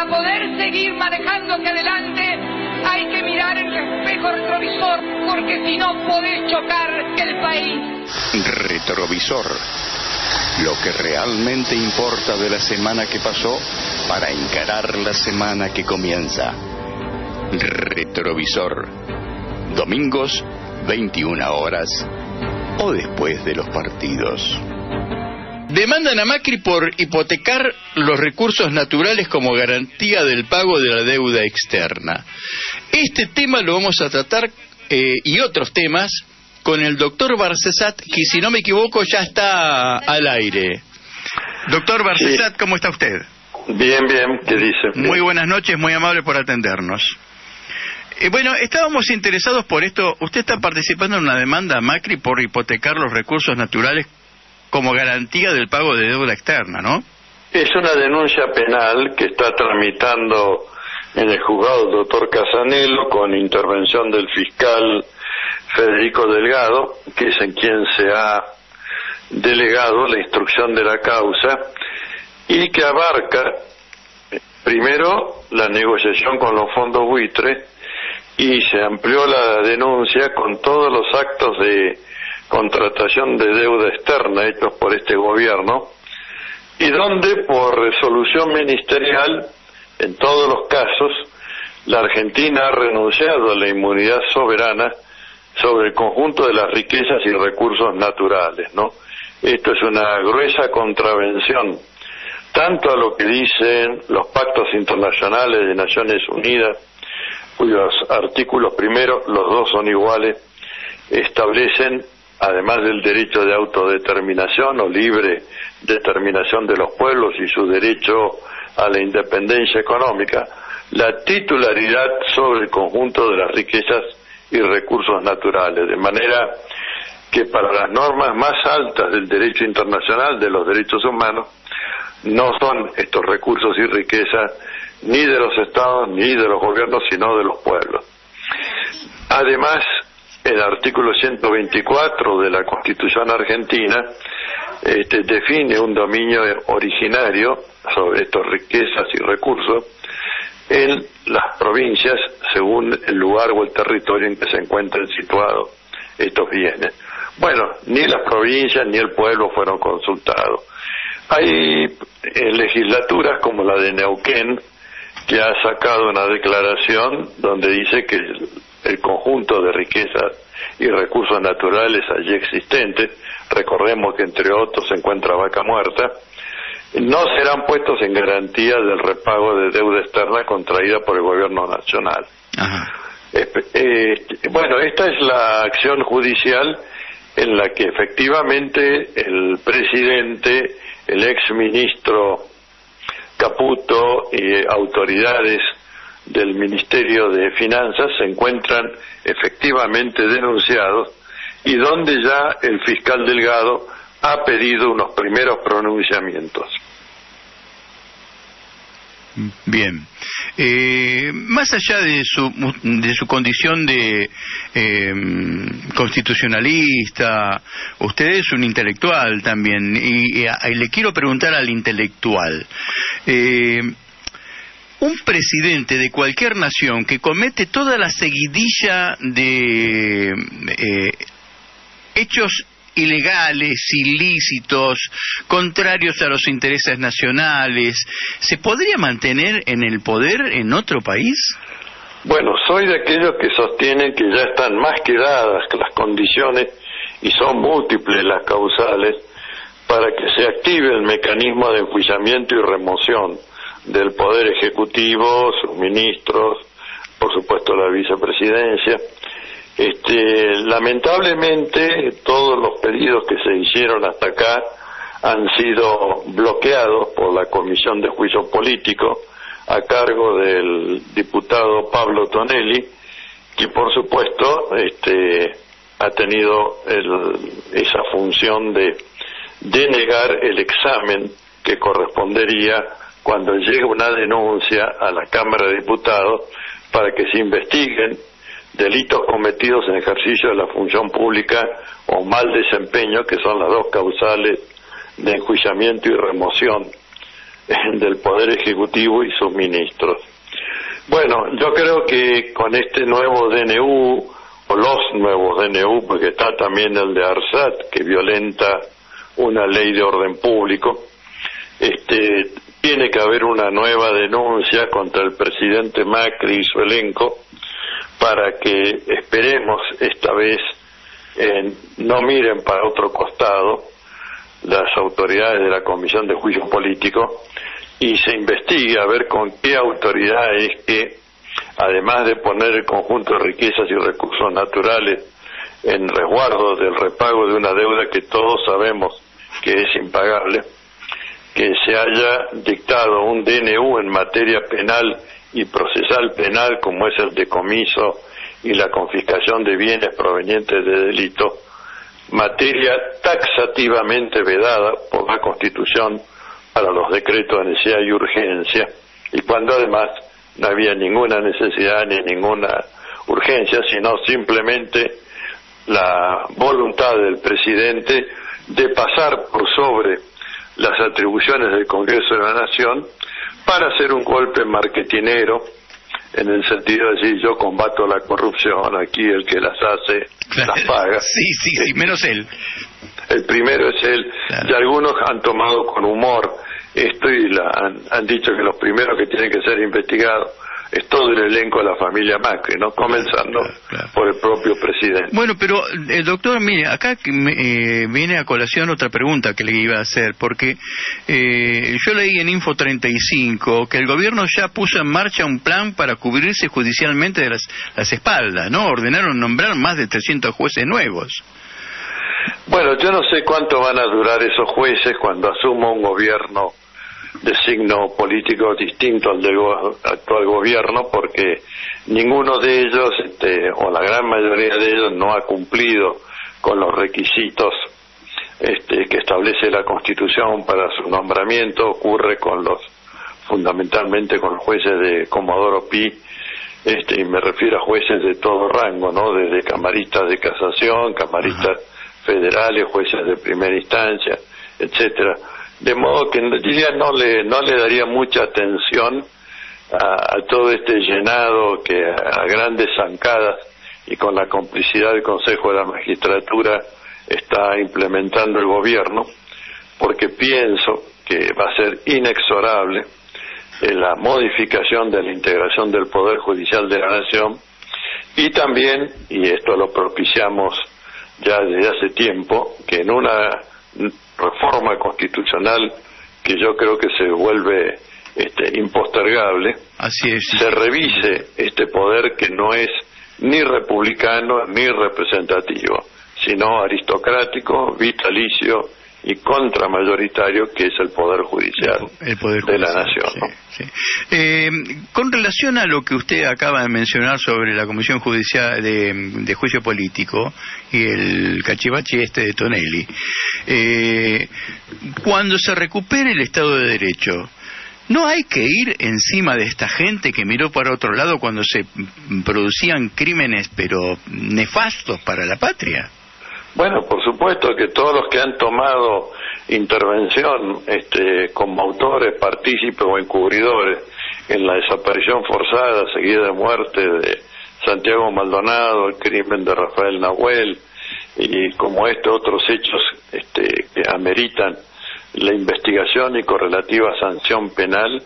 para poder seguir manejando hacia adelante hay que mirar en el espejo retrovisor, porque si no podés chocar el país. Retrovisor. Lo que realmente importa de la semana que pasó para encarar la semana que comienza. Retrovisor. Domingos, 21 horas o después de los partidos. Demandan a Macri por hipotecar los recursos naturales como garantía del pago de la deuda externa. Este tema lo vamos a tratar y otros temas con el doctor Barcesat, que si no me equivoco ya está al aire. Doctor Barcesat, sí. ¿Cómo está usted? Bien, bien, ¿qué dice? Muy buenas noches, muy amable por atendernos. Bueno, estábamos interesados por esto. Usted está participando en una demanda a Macri por hipotecar los recursos naturales como garantía del pago de deuda externa, ¿no? Es una denuncia penal que está tramitando en el juzgado el doctor Casanello con intervención del fiscal Federico Delgado, que es en quien se ha delegado la instrucción de la causa, y que abarca primero la negociación con los fondos buitre, y se amplió la denuncia con todos los actos de contratación de deuda externa hechos por este gobierno, y donde por resolución ministerial, en todos los casos, la Argentina ha renunciado a la inmunidad soberana sobre el conjunto de las riquezas y recursos naturales, ¿no? Esto es una gruesa contravención tanto a lo que dicen los pactos internacionales de Naciones Unidas, cuyos artículos primeros, los dos son iguales, establecen, además del derecho de autodeterminación o libre determinación de los pueblos y su derecho a la independencia económica, la titularidad sobre el conjunto de las riquezas y recursos naturales, de manera que para las normas más altas del derecho internacional de los derechos humanos no son estos recursos y riquezas ni de los estados ni de los gobiernos, sino de los pueblos. Además, el artículo 124 de la Constitución argentina define un dominio originario sobre estas riquezas y recursos en las provincias según el lugar o el territorio en que se encuentren situados estos bienes. Bueno, ni las provincias ni el pueblo fueron consultados. Hay legislaturas como la de Neuquén, que ha sacado una declaración donde dice que el conjunto de riquezas y recursos naturales allí existentes, recordemos que entre otros se encuentra Vaca Muerta, no serán puestos en garantía del repago de deuda externa contraída por el gobierno nacional. Ajá. Bueno, esta es la acción judicial en la que efectivamente el presidente, el exministro Caputo y autoridades del Ministerio de Finanzas se encuentran efectivamente denunciados, y donde ya el fiscal Delgado ha pedido unos primeros pronunciamientos. Bien. Más allá de su condición de constitucionalista, usted es un intelectual también, y le quiero preguntar al intelectual. Un presidente de cualquier nación que comete toda la seguidilla de hechos ilegales, ilícitos, contrarios a los intereses nacionales, ¿se podría mantener en el poder en otro país? Bueno, soy de aquellos que sostienen que ya están más que dadas las condiciones, y son múltiples las causales, para que se active el mecanismo de enjuiciamiento y remoción del Poder Ejecutivo, sus ministros, por supuesto la vicepresidencia. Lamentablemente todos los pedidos que se hicieron hasta acá han sido bloqueados por la Comisión de Juicio Político a cargo del diputado Pablo Tonelli, que por supuesto ha tenido esa función de denegar el examen que correspondería cuando llega una denuncia a la Cámara de Diputados para que se investiguen delitos cometidos en ejercicio de la función pública o mal desempeño, que son las dos causales de enjuiciamiento y remoción del Poder Ejecutivo y sus ministros. Bueno, yo creo que con este nuevo DNU, o los nuevos DNU, porque está también el de ARSAT, que violenta una ley de orden público, tiene que haber una nueva denuncia contra el presidente Macri y su elenco para que, esperemos esta vez, no miren para otro costado las autoridades de la Comisión de Juicio Político y se investigue a ver con qué autoridad es que, además de poner el conjunto de riquezas y recursos naturales en resguardo del repago de una deuda que todos sabemos que es impagable, que se haya dictado un DNU en materia penal y procesal penal, como es el decomiso y la confiscación de bienes provenientes de delito, materia taxativamente vedada por la Constitución para los decretos de necesidad y urgencia, y cuando además no había ninguna necesidad ni ninguna urgencia, sino simplemente la voluntad del presidente de pasar por sobre las atribuciones del Congreso de la Nación para hacer un golpe marketinero, en el sentido de decir: yo combato la corrupción, aquí el que las hace las paga. Sí, menos él. El primero es él. Claro. Y algunos han tomado con humor esto y han dicho que los primeros que tienen que ser investigados es todo el elenco de la familia Macri, ¿no? Comenzando por el propio presidente. Bueno, pero doctor, mire, acá viene a colación otra pregunta que le iba a hacer, porque yo leí en Info 35 que el gobierno ya puso en marcha un plan para cubrirse judicialmente de las espaldas, ¿no? Ordenaron nombrar más de 300 jueces nuevos. Bueno, yo no sé cuánto van a durar esos jueces cuando asuma un gobierno de signo político distinto al del actual gobierno, porque ninguno de ellos, o la gran mayoría de ellos, no ha cumplido con los requisitos que establece la Constitución para su nombramiento. Ocurre fundamentalmente con los jueces de Comodoro Pi, y me refiero a jueces de todo rango, ¿no? Desde camaristas de casación, camaristas federales, jueces de primera instancia, etcétera. De modo que diría no le daría mucha atención a todo este llenado que a grandes zancadas y con la complicidad del Consejo de la Magistratura está implementando el gobierno, porque pienso que va a ser inexorable la modificación de la integración del Poder Judicial de la Nación, y también, y esto lo propiciamos ya desde hace tiempo, que en una reforma constitucional que yo creo que se vuelve impostergable, así es, sí, se revise este poder que no es ni republicano ni representativo, sino aristocrático, vitalicio y contramayoritario, que es el Poder Judicial, el poder de la Nación, ¿no? Sí. Con relación a lo que usted acaba de mencionar sobre la Comisión Judicial de Juicio Político y el cachivache de Tonelli, cuando se recupere el Estado de Derecho, ¿no hay que ir encima de esta gente que miró para otro lado cuando se producían crímenes pero nefastos para la patria? Bueno, por supuesto que todos los que han tomado intervención como autores, partícipes o encubridores en la desaparición forzada seguida de muerte de Santiago Maldonado, el crimen de Rafael Nahuel y como otros hechos que ameritan la investigación y correlativa sanción penal,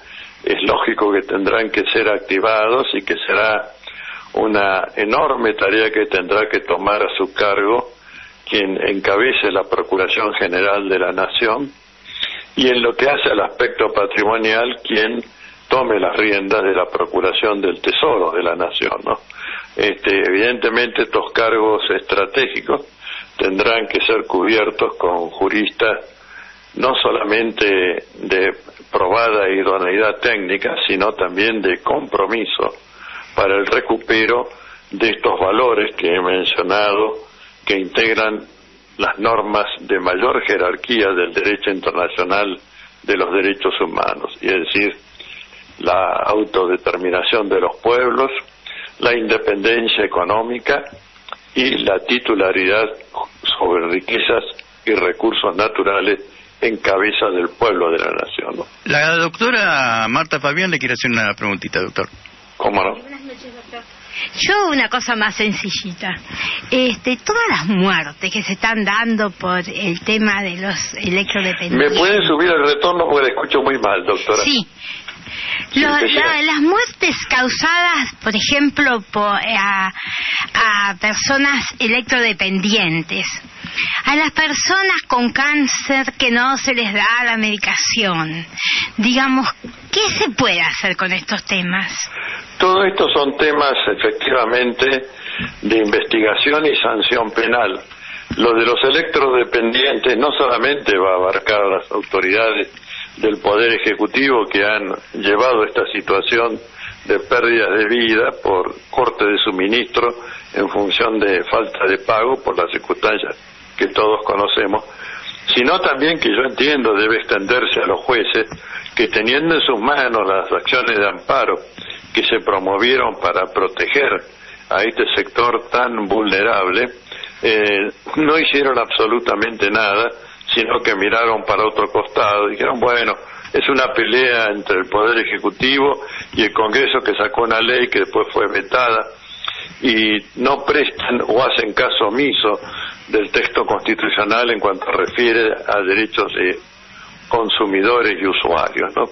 es lógico que tendrán que ser activados y que será una enorme tarea que tendrá que tomar a su cargo quien encabece la Procuración General de la Nación, y en lo que hace al aspecto patrimonial, quien tome las riendas de la Procuración del Tesoro de la Nación, ¿no? Evidentemente estos cargos estratégicos tendrán que ser cubiertos con juristas no solamente de probada idoneidad técnica, sino también de compromiso para el recupero de estos valores que he mencionado, que integran las normas de mayor jerarquía del derecho internacional de los derechos humanos, y es decir, la autodeterminación de los pueblos, la independencia económica y la titularidad sobre riquezas y recursos naturales en cabeza del pueblo de la nación, ¿no? La doctora Marta Fabián le quiere hacer una preguntita, doctor. ¿Cómo no? Buenas noches, doctor. Yo una cosa más sencillita. Todas las muertes que se están dando por el tema de los electrodependientes. ¿Me pueden subir el retorno porque la escucho muy mal, doctora? Sí. Las muertes causadas, por ejemplo, a personas electrodependientes, a las personas con cáncer que no se les da la medicación, digamos, ¿qué se puede hacer con estos temas? Todo esto son temas, efectivamente, de investigación y sanción penal. Lo de los electrodependientes no solamente va a abarcar a las autoridades del Poder Ejecutivo que han llevado esta situación de pérdidas de vida por corte de suministro en función de falta de pago por las circunstancias que todos conocemos, sino también que yo entiendo debe extenderse a los jueces que, teniendo en sus manos las acciones de amparo que se promovieron para proteger a este sector tan vulnerable, no hicieron absolutamente nada, sino que miraron para otro costado, dijeron, bueno, es una pelea entre el Poder Ejecutivo y el Congreso que sacó una ley que después fue vetada, y no prestan o hacen caso omiso del texto constitucional en cuanto refiere a derechos de consumidores y usuarios, ¿no?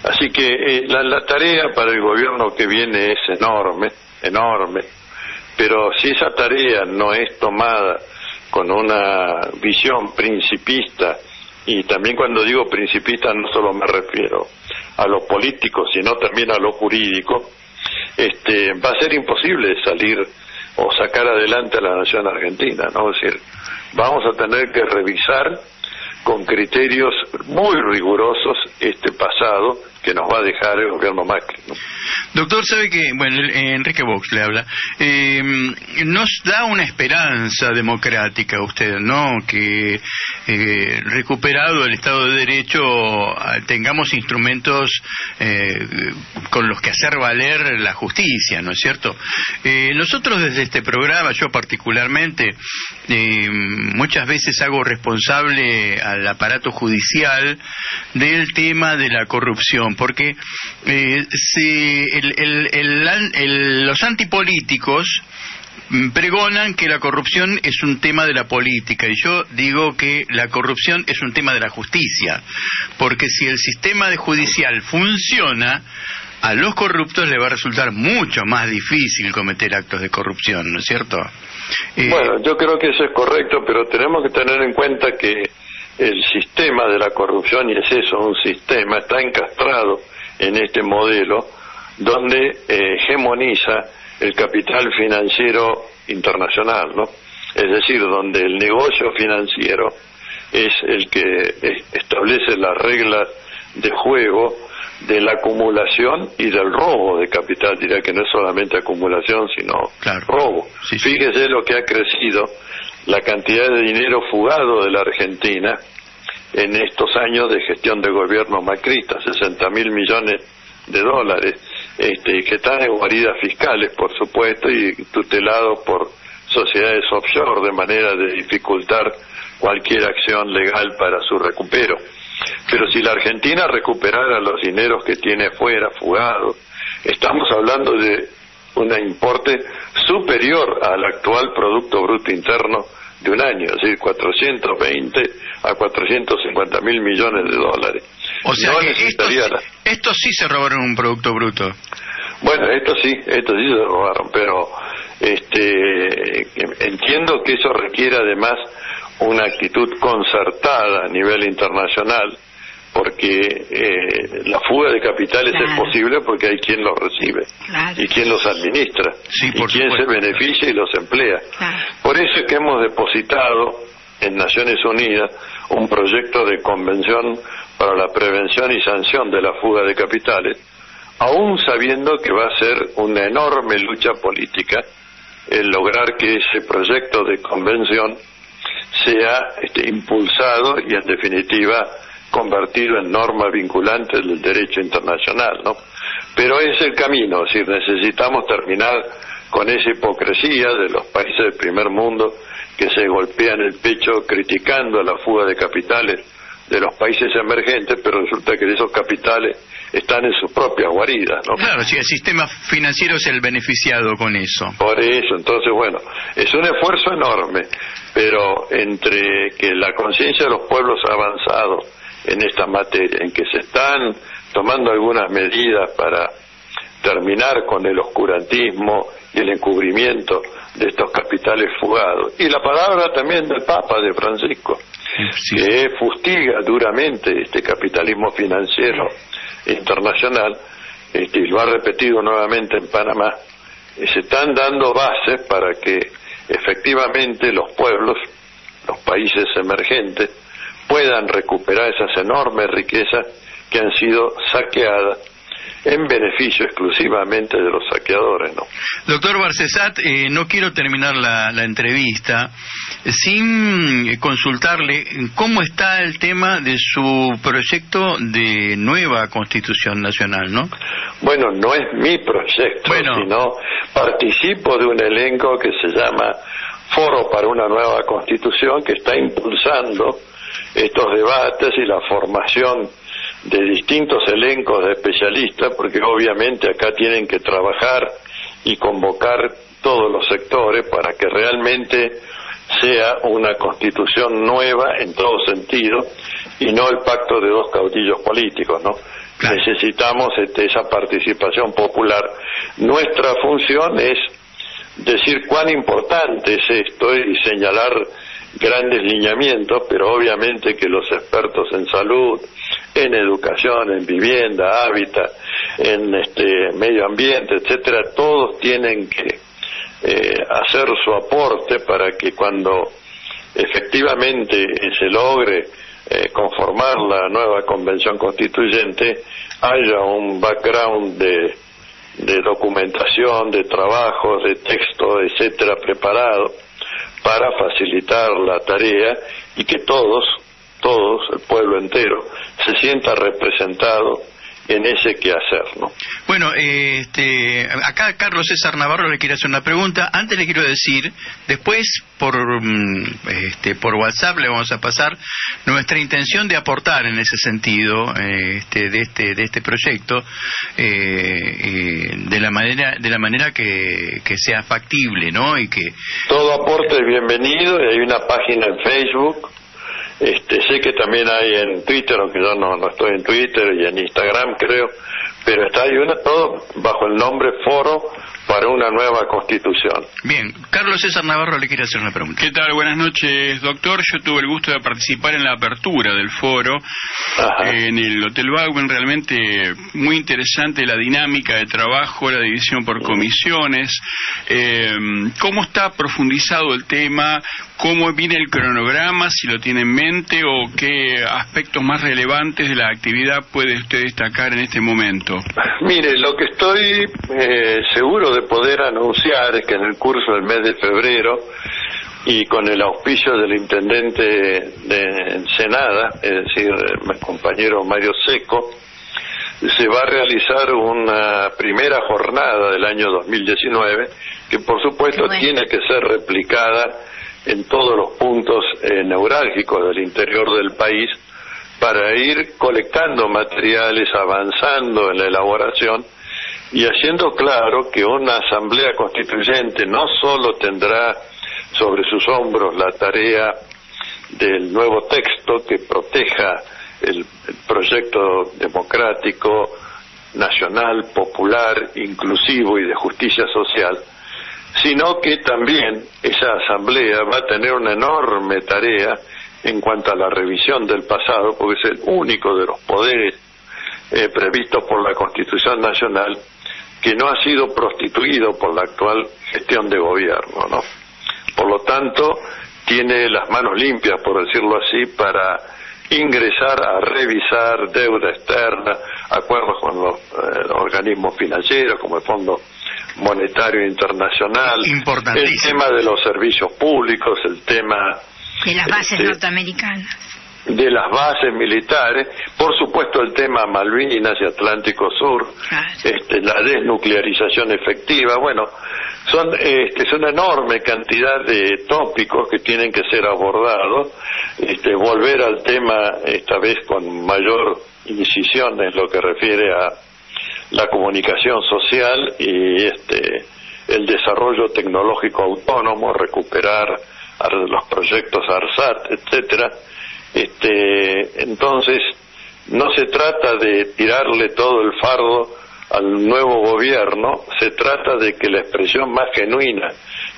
Así que la tarea para el gobierno que viene es enorme, pero si esa tarea no es tomada con una visión principista, y también cuando digo principista no solo me refiero a lo político, sino también a lo jurídico, va a ser imposible salir o sacar adelante a la nación argentina, ¿no? Es decir, vamos a tener que revisar con criterios muy rigurosos este pasado que nos va a dejar el gobierno Macri, ¿no? Doctor, sabe que, bueno, Enrique Vox le habla, nos da una esperanza democrática usted, ¿no? Que recuperado el Estado de Derecho tengamos instrumentos con los que hacer valer la justicia, ¿no es cierto? Nosotros desde este programa, yo particularmente, muchas veces hago responsable al aparato judicial del tema de la corrupción, porque los antipolíticos pregonan que la corrupción es un tema de la política, y yo digo que la corrupción es un tema de la justicia, porque si el sistema judicial funciona, a los corruptos le va a resultar mucho más difícil cometer actos de corrupción, ¿no es cierto? Bueno, yo creo que eso es correcto, pero tenemos que tener en cuenta que el sistema de la corrupción, y es eso, un sistema, está encastrado en este modelo donde hegemoniza el capital financiero internacional, ¿no? Es decir, donde el negocio financiero es el que establece las reglas de juego de la acumulación y del robo de capital. Diría que no es solamente acumulación, sino robo. Sí, sí. Fíjese lo que ha crecido la cantidad de dinero fugado de la Argentina en estos años de gestión de gobierno macrista, 60.000 millones de dólares, que están en guaridas fiscales, por supuesto, y tutelados por sociedades offshore, de manera de dificultar cualquier acción legal para su recupero. Pero si la Argentina recuperara los dineros que tiene fuera, fugados, estamos hablando de un importe superior al actual Producto Bruto Interno de un año, es decir, 420 a 450 mil millones de dólares. O sea no que estos sí se robaron un Producto Bruto. Bueno, estos sí se robaron, pero entiendo que eso requiere además una actitud concertada a nivel internacional, porque la fuga de capitales es posible porque hay quien los recibe y quien los administra y quien se beneficia y los emplea. Por eso es que hemos depositado en Naciones Unidas un proyecto de convención para la prevención y sanción de la fuga de capitales, aún sabiendo que va a ser una enorme lucha política el lograr que ese proyecto de convención sea impulsado y en definitiva convertido en norma vinculante del derecho internacional, ¿no? Pero es el camino, es decir, necesitamos terminar con esa hipocresía de los países del primer mundo que se golpean el pecho criticando la fuga de capitales de los países emergentes, pero resulta que esos capitales están en sus propias guaridas, ¿no? Claro, sí, el sistema financiero es el beneficiado con eso. Por eso, entonces, bueno, es un esfuerzo enorme, pero entre que la conciencia de los pueblos ha avanzado en esta materia, en que se están tomando algunas medidas para terminar con el oscurantismo y el encubrimiento de estos capitales fugados, y la palabra también del Papa, de Francisco, sí, que fustiga duramente este capitalismo financiero internacional, y lo ha repetido nuevamente en Panamá, se están dando bases para que efectivamente los pueblos, los países emergentes, puedan recuperar esas enormes riquezas que han sido saqueadas en beneficio exclusivamente de los saqueadores, ¿no? Doctor Barcesat, no quiero terminar la entrevista sin consultarle cómo está el tema de su proyecto de nueva Constitución Nacional, ¿no? Bueno, no es mi proyecto, sino participo de un elenco que se llama Foro para una Nueva Constitución, que está impulsando estos debates y la formación de distintos elencos de especialistas, porque obviamente acá tienen que trabajar y convocar todos los sectores para que realmente sea una constitución nueva en todo sentido y no el pacto de dos caudillos políticos, ¿no? Claro. Necesitamos esa participación popular. Nuestra función es decir cuán importante es esto y señalar grandes lineamientos, pero obviamente que los expertos en salud, en educación, en vivienda, hábitat, en medio ambiente, etcétera, todos tienen que hacer su aporte para que cuando efectivamente se logre conformar la nueva convención constituyente haya un background de documentación, de trabajo, de texto, etcétera, preparado para facilitar la tarea y que todos, el pueblo entero, se sienta representado en ese quehacer, ¿no? Bueno, acá Carlos César Navarro le quiere hacer una pregunta. Antes le quiero decir, después por WhatsApp le vamos a pasar nuestra intención de aportar en ese sentido de este proyecto de la manera que sea factible, ¿no? Y que todo aporte es bienvenido, y hay una página en Facebook. Sé que también hay en Twitter, aunque yo no estoy en Twitter, y en Instagram creo, pero está ahí todo bajo el nombre Foro para una Nueva Constitución. Bien, Carlos César Navarro le quiere hacer una pregunta. ¿Qué tal? Buenas noches, doctor. Yo tuve el gusto de participar en la apertura del foro en el Hotel Bauman. Realmente muy interesante la dinámica de trabajo, la división por comisiones. ¿Cómo está profundizado el tema? ¿Cómo viene el cronograma? Si lo tiene en mente, o qué aspectos más relevantes de la actividad puede usted destacar en este momento. Mire, lo que estoy seguro de poder anunciar es que en el curso del mes de febrero, y con el auspicio del intendente de Ensenada, es decir, mi compañero Mario Seco, se va a realizar una primera jornada del año 2019, que por supuesto tiene que ser replicada en todos los puntos neurálgicos del interior del país, para ir colectando materiales, avanzando en la elaboración y haciendo claro que una asamblea constituyente no solo tendrá sobre sus hombros la tarea del nuevo texto que proteja el proyecto democrático, nacional, popular, inclusivo y de justicia social, sino que también esa asamblea va a tener una enorme tarea en cuanto a la revisión del pasado, porque es el único de los poderes previstos por la Constitución Nacional que no ha sido prostituido por la actual gestión de gobierno, ¿no? Por lo tanto, tiene las manos limpias, por decirlo así, para ingresar a revisar deuda externa, acuerdos con los organismos financieros, como el Fondo Monetario Internacional, el tema de los servicios públicos, el tema de las bases norteamericanas, de las bases militares, por supuesto el tema Malvinas y Atlántico Sur, la desnuclearización efectiva. Bueno, Es una enorme cantidad de tópicos que tienen que ser abordados. Volver al tema, esta vez con mayor incisión en lo que refiere a la comunicación social y el desarrollo tecnológico autónomo, recuperar los proyectos ARSAT, etcétera. Entonces, no se trata de tirarle todo el fardo al nuevo gobierno, se trata de que la expresión más genuina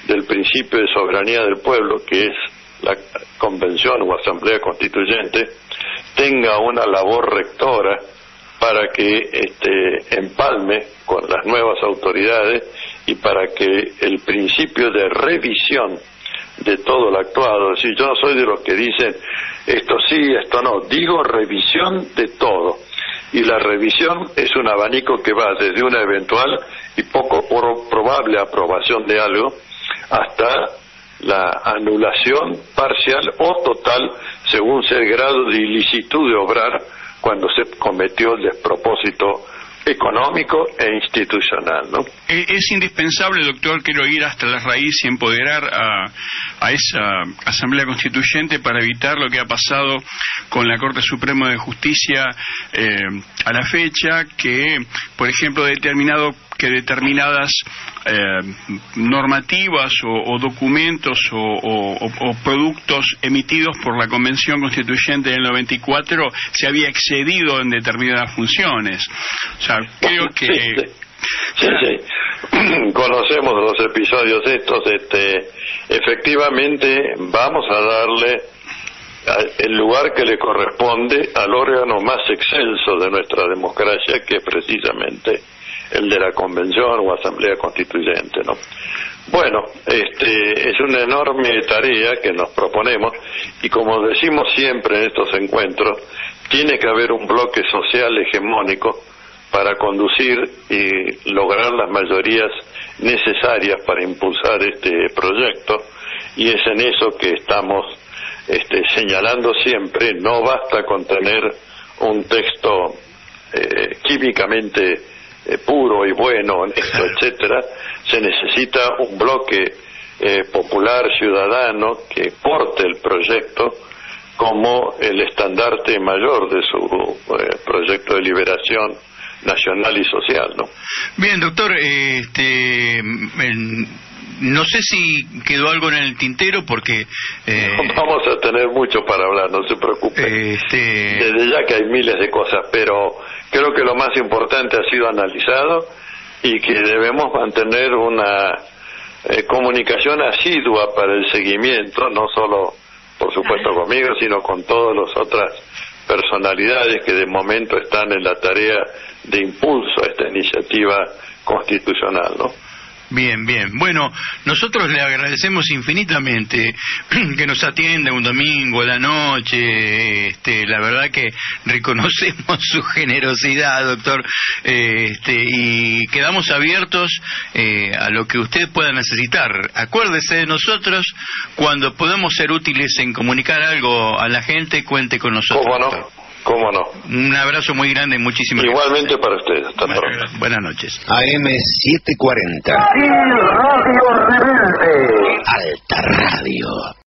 del principio de soberanía del pueblo, que es la convención o asamblea constituyente, tenga una labor rectora para que empalme con las nuevas autoridades y para que el principio de revisión de todo lo actuado, es decir, yo no soy de los que dicen esto sí, esto no, digo revisión de todo, y la revisión es un abanico que va desde una eventual y poco probable aprobación de algo hasta la anulación parcial o total según sea el grado de ilicitud de obrar cuando se cometió el despropósito económico e institucional, ¿no? Es indispensable, doctor, quiero ir hasta la raíz y empoderar a esa Asamblea Constituyente para evitar lo que ha pasado con la Corte Suprema de Justicia a la fecha, que, por ejemplo, determinadas normativas o documentos o productos emitidos por la Convención Constituyente del 94 se había excedido en determinadas funciones. O sea, creo que... Sí. Conocemos los episodios estos. Efectivamente, vamos a darle el lugar que le corresponde al órgano más excelso de nuestra democracia, que es precisamente el de la Convención o Asamblea Constituyente, ¿no? Bueno, es una enorme tarea que nos proponemos y, como decimos siempre en estos encuentros, tiene que haber un bloque social hegemónico para conducir y lograr las mayorías necesarias para impulsar este proyecto, y es en eso que estamos señalando siempre. No basta con tener un texto químicamente puro y bueno, honesto, etcétera. Se necesita un bloque popular, ciudadano, que porte el proyecto como el estandarte mayor de su proyecto de liberación nacional y social, ¿no? Bien, doctor, no sé si quedó algo en el tintero porque... Vamos a tener mucho para hablar, no se preocupe. Desde ya que hay miles de cosas, pero creo que lo más importante ha sido analizado y que debemos mantener una comunicación asidua para el seguimiento, no solo, por supuesto, conmigo, sino con todas las otras personalidades que de momento están en la tarea de impulso a esta iniciativa constitucional, ¿no? Bien. Bueno, nosotros le agradecemos infinitamente que nos atienda un domingo a la noche. La verdad que reconocemos su generosidad, doctor, y quedamos abiertos a lo que usted pueda necesitar. Acuérdese de nosotros cuando podamos ser útiles en comunicar algo a la gente. Cuente con nosotros. ¿Cómo no? Un abrazo muy grande y muchísimas gracias. Igualmente para ustedes. Hasta pronto. Buenas noches. AM 740. Radio Rebelde. Alta Radio.